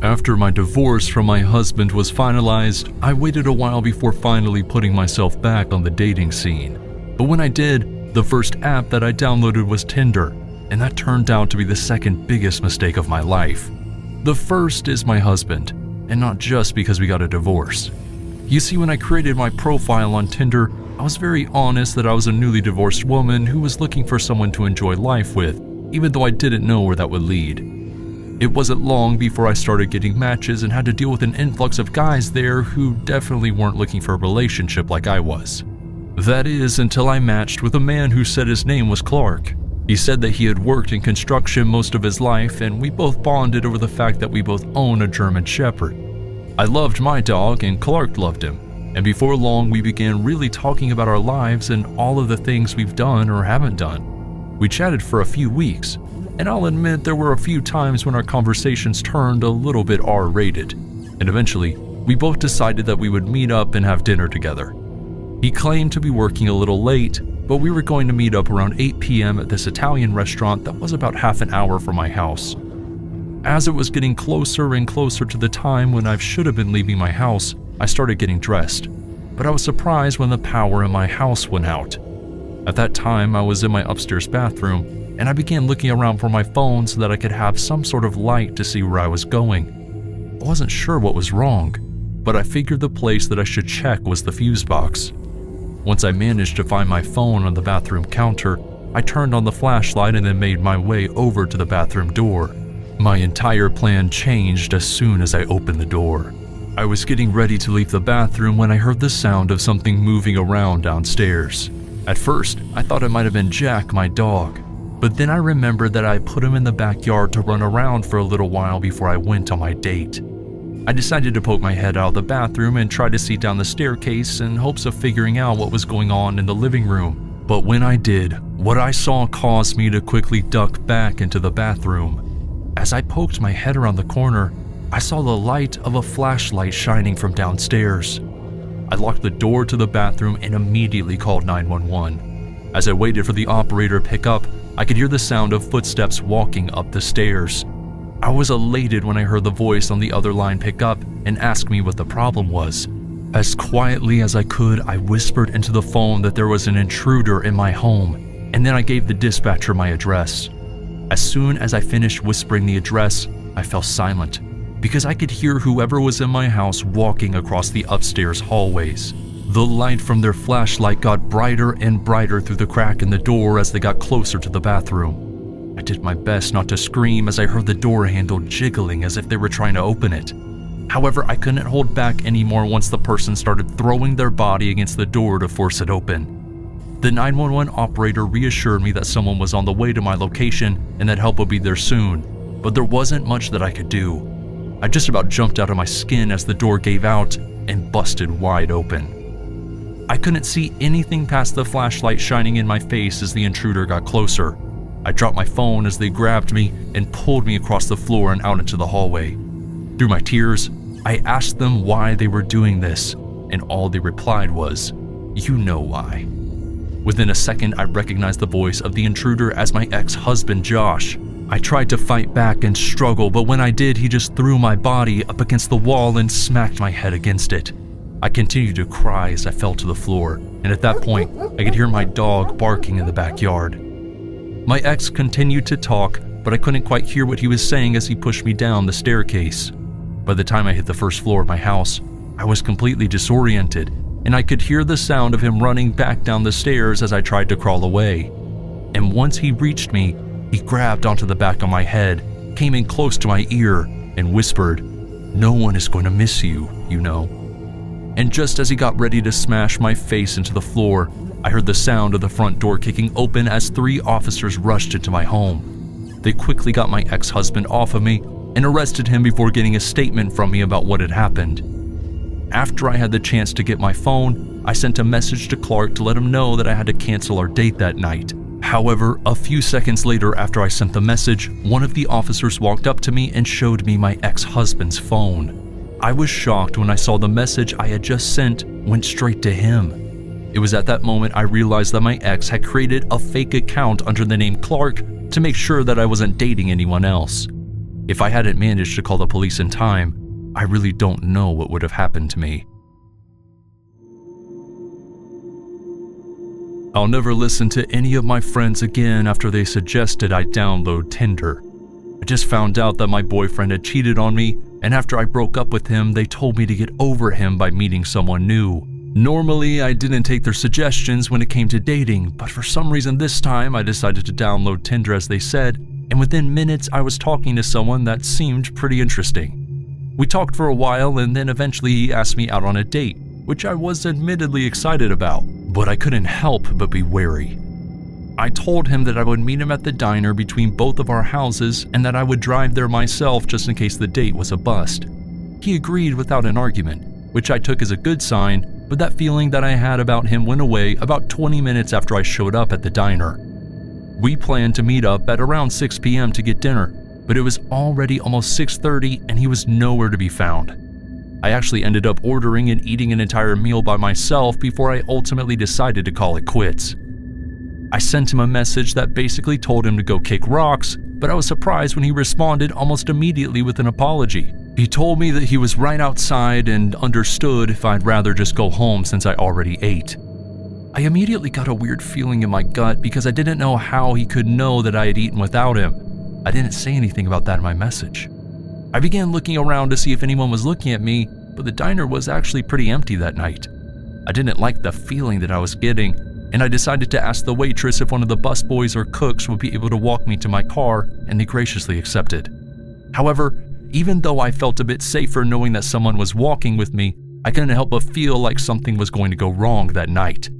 After my divorce from my husband was finalized, I waited a while before finally putting myself back on the dating scene. But when I did, the first app that I downloaded was Tinder, and that turned out to be the second biggest mistake of my life. The first is my husband, and not just because we got a divorce. You see, when I created my profile on Tinder, I was very honest that I was a newly divorced woman who was looking for someone to enjoy life with, even though I didn't know where that would lead. It wasn't long before I started getting matches and had to deal with an influx of guys there who definitely weren't looking for a relationship like I was. That is, until I matched with a man who said his name was Clark. He said that he had worked in construction most of his life, and we both bonded over the fact that we both own a German Shepherd. I loved my dog and Clark loved him, and before long we began really talking about our lives and all of the things we've done or haven't done. We chatted for a few weeks, and I'll admit there were a few times when our conversations turned a little bit R-rated, and eventually we both decided that we would meet up and have dinner together. He claimed to be working a little late, but we were going to meet up around 8 p.m. at this Italian restaurant that was about half an hour from my house. As it was getting closer and closer to the time when I should have been leaving my house, I started getting dressed, but I was surprised when the power in my house went out. At that time, I was in my upstairs bathroom, and I began looking around for my phone so that I could have some sort of light to see where I was going. I wasn't sure what was wrong, but I figured the place that I should check was the fuse box. Once I managed to find my phone on the bathroom counter, I turned on the flashlight and then made my way over to the bathroom door. My entire plan changed as soon as I opened the door. I was getting ready to leave the bathroom when I heard the sound of something moving around downstairs. At first, I thought it might have been Jack, my dog. But then I remembered that I put him in the backyard to run around for a little while before I went on my date. I decided to poke my head out of the bathroom and try to see down the staircase in hopes of figuring out what was going on in the living room. But when I did, what I saw caused me to quickly duck back into the bathroom. As I poked my head around the corner, I saw the light of a flashlight shining from downstairs. I locked the door to the bathroom and immediately called 911. As I waited for the operator to pick up, I could hear the sound of footsteps walking up the stairs. I was elated when I heard the voice on the other line pick up and ask me what the problem was. As quietly as I could, I whispered into the phone that there was an intruder in my home, and then I gave the dispatcher my address. As soon as I finished whispering the address, I fell silent because I could hear whoever was in my house walking across the upstairs hallways. The light from their flashlight got brighter and brighter through the crack in the door as they got closer to the bathroom. I did my best not to scream as I heard the door handle jiggling as if they were trying to open it. However, I couldn't hold back anymore once the person started throwing their body against the door to force it open. The 911 operator reassured me that someone was on the way to my location and that help would be there soon, but there wasn't much that I could do. I just about jumped out of my skin as the door gave out and busted wide open. I couldn't see anything past the flashlight shining in my face as the intruder got closer. I dropped my phone as they grabbed me and pulled me across the floor and out into the hallway. Through my tears, I asked them why they were doing this, and all they replied was, "You know why." Within a second, I recognized the voice of the intruder as my ex-husband, Josh. I tried to fight back and struggle, but when I did, he just threw my body up against the wall and smacked my head against it. I continued to cry as I fell to the floor, and at that point, I could hear my dog barking in the backyard. My ex continued to talk, but I couldn't quite hear what he was saying as he pushed me down the staircase. By the time I hit the first floor of my house, I was completely disoriented, and I could hear the sound of him running back down the stairs as I tried to crawl away. And once he reached me, he grabbed onto the back of my head, came in close to my ear, and whispered, "No one is going to miss you, you know." And just as he got ready to smash my face into the floor, I heard the sound of the front door kicking open as 3 officers rushed into my home. They quickly got my ex-husband off of me and arrested him before getting a statement from me about what had happened. After I had the chance to get my phone, I sent a message to Clark to let him know that I had to cancel our date that night. However, a few seconds later after I sent the message, one of the officers walked up to me and showed me my ex-husband's phone. I was shocked when I saw the message I had just sent went straight to him. It was at that moment I realized that my ex had created a fake account under the name Clark to make sure that I wasn't dating anyone else. If I hadn't managed to call the police in time, I really don't know what would have happened to me. I'll never listen to any of my friends again after they suggested I download Tinder. I just found out that my boyfriend had cheated on me, and after I broke up with him, they told me to get over him by meeting someone new. Normally, I didn't take their suggestions when it came to dating, but for some reason this time I decided to download Tinder as they said, and within minutes I was talking to someone that seemed pretty interesting. We talked for a while, and then eventually he asked me out on a date, which I was admittedly excited about, but I couldn't help but be wary. I told him that I would meet him at the diner between both of our houses and that I would drive there myself just in case the date was a bust. He agreed without an argument, which I took as a good sign, but that feeling that I had about him went away about 20 minutes after I showed up at the diner. We planned to meet up at around 6 p.m. to get dinner, but it was already almost 6:30 and he was nowhere to be found. I actually ended up ordering and eating an entire meal by myself before I ultimately decided to call it quits. I sent him a message that basically told him to go kick rocks, but I was surprised when he responded almost immediately with an apology. He told me that he was right outside and understood if I'd rather just go home since I already ate. I immediately got a weird feeling in my gut because I didn't know how he could know that I had eaten without him. I didn't say anything about that in my message. I began looking around to see if anyone was looking at me, but the diner was actually pretty empty that night. I didn't like the feeling that I was getting, and I decided to ask the waitress if one of the busboys or cooks would be able to walk me to my car, and they graciously accepted. However, even though I felt a bit safer knowing that someone was walking with me, I couldn't help but feel like something was going to go wrong that night.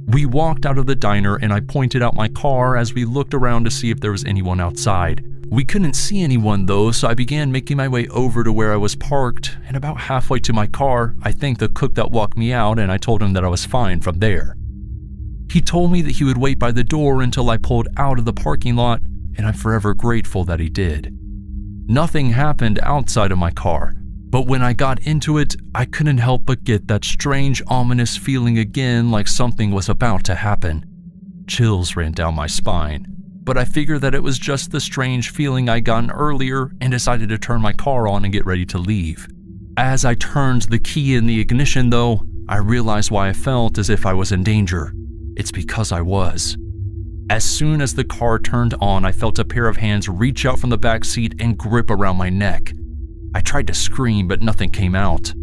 We walked out of the diner and I pointed out my car as we looked around to see if there was anyone outside. We couldn't see anyone though, so I began making my way over to where I was parked, and about halfway to my car, I thanked the cook that walked me out and I told him that I was fine from there. He told me that he would wait by the door until I pulled out of the parking lot, and I'm forever grateful that he did. Nothing happened outside of my car, but when I got into it, I couldn't help but get that strange, ominous feeling again, like something was about to happen. Chills ran down my spine, but I figured that it was just the strange feeling I'd gotten earlier and decided to turn my car on and get ready to leave. As I turned the key in the ignition though, I realized why I felt as if I was in danger. It's because I was. As soon as the car turned on, I felt a pair of hands reach out from the back seat and grip around my neck. I tried to scream, but nothing came out.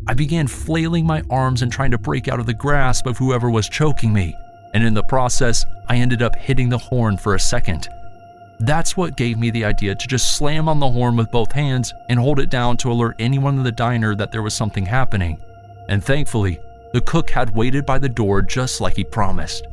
I began flailing my arms and trying to break out of the grasp of whoever was choking me, and in the process, I ended up hitting the horn for a second. That's what gave me the idea to just slam on the horn with both hands and hold it down to alert anyone in the diner that there was something happening. And thankfully, the cook had waited by the door just like he promised.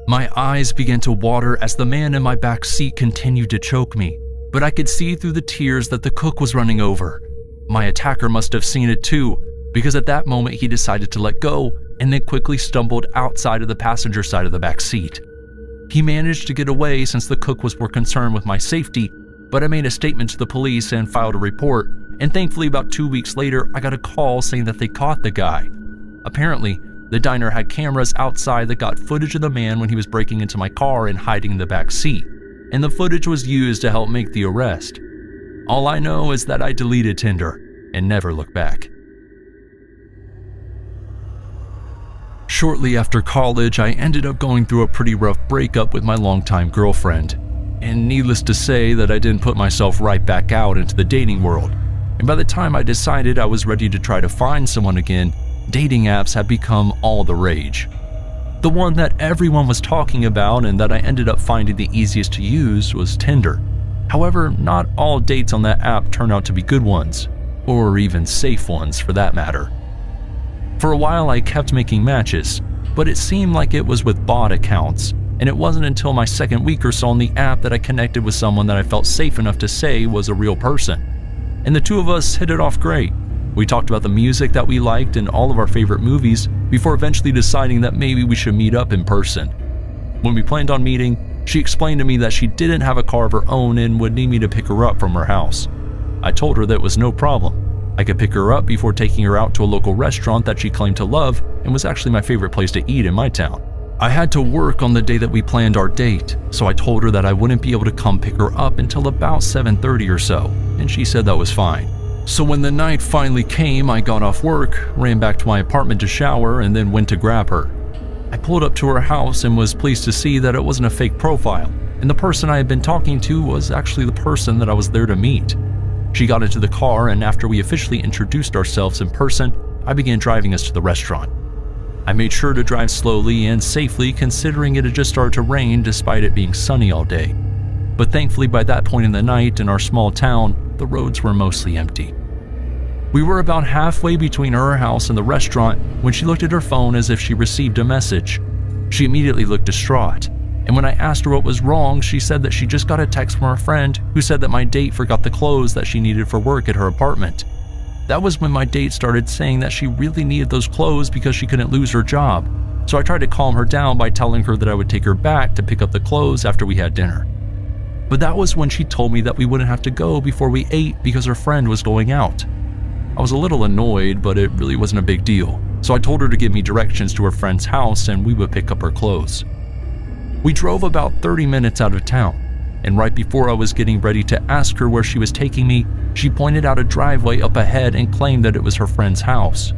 My eyes began to water as the man in my back seat continued to choke me, but I could see through the tears that the cook was running over. My attacker must have seen it too, because at that moment he decided to let go and then quickly stumbled outside of the passenger side of the back seat. He managed to get away since the cook was more concerned with my safety, but I made a statement to the police and filed a report, and thankfully about 2 weeks later I got a call saying that they caught the guy. Apparently, the diner had cameras outside that got footage of the man when he was breaking into my car and hiding in the back seat, and the footage was used to help make the arrest. All I know is that I deleted Tinder and never looked back. Shortly after college, I ended up going through a pretty rough breakup with my longtime girlfriend, and needless to say that I didn't put myself right back out into the dating world, and by the time I decided I was ready to try to find someone again, dating apps had become all the rage. The one that everyone was talking about and that I ended up finding the easiest to use was Tinder. However, not all dates on that app turned out to be good ones, or even safe ones for that matter. For a while I kept making matches, but it seemed like it was with bot accounts, and it wasn't until my second week or so on the app that I connected with someone that I felt safe enough to say was a real person. And the two of us hit it off great. We talked about the music that we liked and all of our favorite movies before eventually deciding that maybe we should meet up in person. When we planned on meeting, she explained to me that she didn't have a car of her own and would need me to pick her up from her house. I told her that it was no problem. I could pick her up before taking her out to a local restaurant that she claimed to love and was actually my favorite place to eat in my town. I had to work on the day that we planned our date, so I told her that I wouldn't be able to come pick her up until about 7:30 or so, and she said that was fine. So when the night finally came, I got off work, ran back to my apartment to shower, and then went to grab her. I pulled up to her house and was pleased to see that it wasn't a fake profile, and the person I had been talking to was actually the person that I was there to meet. She got into the car, and after we officially introduced ourselves in person, I began driving us to the restaurant. I made sure to drive slowly and safely, considering it had just started to rain despite it being sunny all day. But thankfully by that point in the night in our small town, the roads were mostly empty. We were about halfway between her house and the restaurant when she looked at her phone as if she received a message. She immediately looked distraught, and when I asked her what was wrong, she said that she just got a text from her friend who said that my date forgot the clothes that she needed for work at her apartment. That was when my date started saying that she really needed those clothes because she couldn't lose her job. So I tried to calm her down by telling her that I would take her back to pick up the clothes after we had dinner. But that was when she told me that we wouldn't have to go before we ate because her friend was going out. I was a little annoyed, but it really wasn't a big deal. So I told her to give me directions to her friend's house and we would pick up her clothes. We drove about 30 minutes out of town, and right before I was getting ready to ask her where she was taking me, she pointed out a driveway up ahead and claimed that it was her friend's house.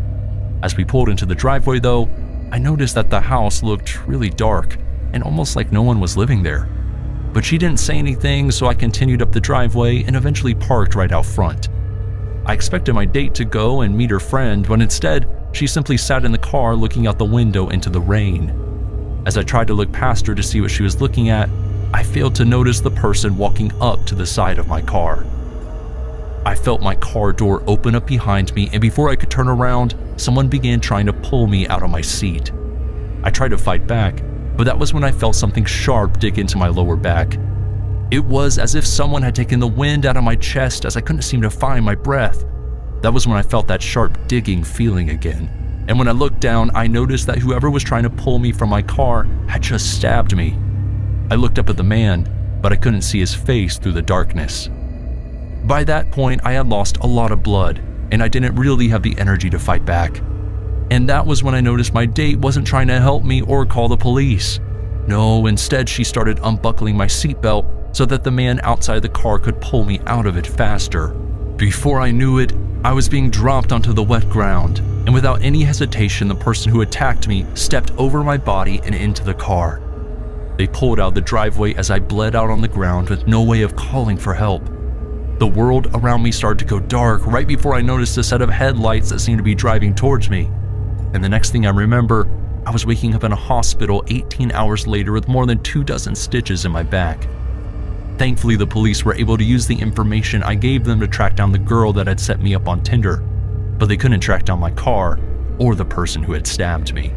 As we pulled into the driveway though, I noticed that the house looked really dark and almost like no one was living there. But she didn't say anything, so I continued up the driveway and eventually parked right out front. I expected my date to go and meet her friend, but instead, she simply sat in the car looking out the window into the rain. As I tried to look past her to see what she was looking at, I failed to notice the person walking up to the side of my car. I felt my car door open up behind me, and before I could turn around, someone began trying to pull me out of my seat. I tried to fight back, but that was when I felt something sharp dig into my lower back. It was as if someone had taken the wind out of my chest as I couldn't seem to find my breath. That was when I felt that sharp digging feeling again. And when I looked down, I noticed that whoever was trying to pull me from my car had just stabbed me. I looked up at the man, but I couldn't see his face through the darkness. By that point, I had lost a lot of blood, and I didn't really have the energy to fight back. And that was when I noticed my date wasn't trying to help me or call the police. No, instead she started unbuckling my seatbelt so that the man outside the car could pull me out of it faster. Before I knew it, I was being dropped onto the wet ground, and without any hesitation, the person who attacked me stepped over my body and into the car. They pulled out the driveway as I bled out on the ground with no way of calling for help. The world around me started to go dark right before I noticed a set of headlights that seemed to be driving towards me. And the next thing I remember, I was waking up in a hospital 18 hours later with more than 24 stitches in my back. Thankfully, the police were able to use the information I gave them to track down the girl that had set me up on Tinder, but they couldn't track down my car or the person who had stabbed me.